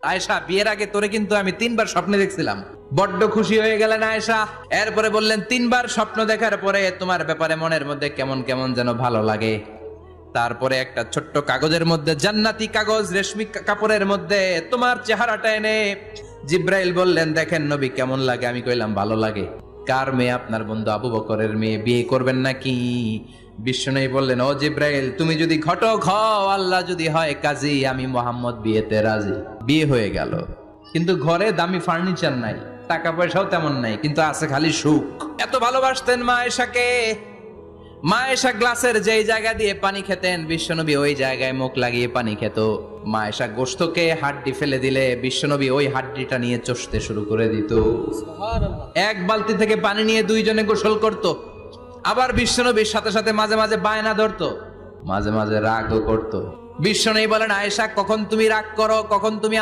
আয়েশা, বিয়ের আগে তোরে কিন্তু আমি 3বার স্বপ্নে দেখছিলাম। বড্ড খুশি হয়ে গেলেন আয়েশা। এরপরে বললেন, 3বার স্বপ্ন দেখার পরে তোমার ব্যাপারে মনের মধ্যে কেমন কেমন যেন ভালো লাগে। তারপরে একটা ছোট্ট কাগজের মধ্যে, জান্নাতি কাগজ, রেশমি কাপড়ের মধ্যে তোমার চেহারাটা এনে জিব্রাইল বললেন, দেখেন নবী কেমন লাগে। আমি কইলাম, ভালো লাগে। কার মেয়ে? আপনার বন্ধু আবু বকরের মেয়ে। বিয়ে করবেন নাকি? বিশ্বনবী বললেন, ও জিব্রাইল, তুমি যদি ঘটক হও, আল্লাহ যদি হয় কাজী, আমি মোহাম্মদ বিয়েতে রাজি। বিয়ে হয়ে গেল, কিন্তু ঘরে দামি ফার্নিচার নাই, টাকা পয়সাও তেমন নাই, কিন্তু আছে খালি সুখ। এত ভালোবাসতেন মা আয়েশাকে। মা আয়েশা গ্লাসের যেই জায়গা দিয়ে পানি খেতেন, বিশ্বনবী ওই জায়গায় মুখ লাগিয়ে পানি খেত। মা আয়েশা গোশতকে হাড্ডি ফেলে দিলে বিশ্বনবী ওই হাড্ডিটা নিয়ে চষতে শুরু করে দিত। এক বালতি থেকে পানি নিয়ে দুইজনে গোসল করত। আবার বিশ্বনবীর সাথে সাথে মাঝে মাঝে বায়না ধরতো, মাঝে মাঝে রাগও করত। বিশ্বনবী বলেন, আয়েশা, কখন তুমি রাগ করো, কখন তুমি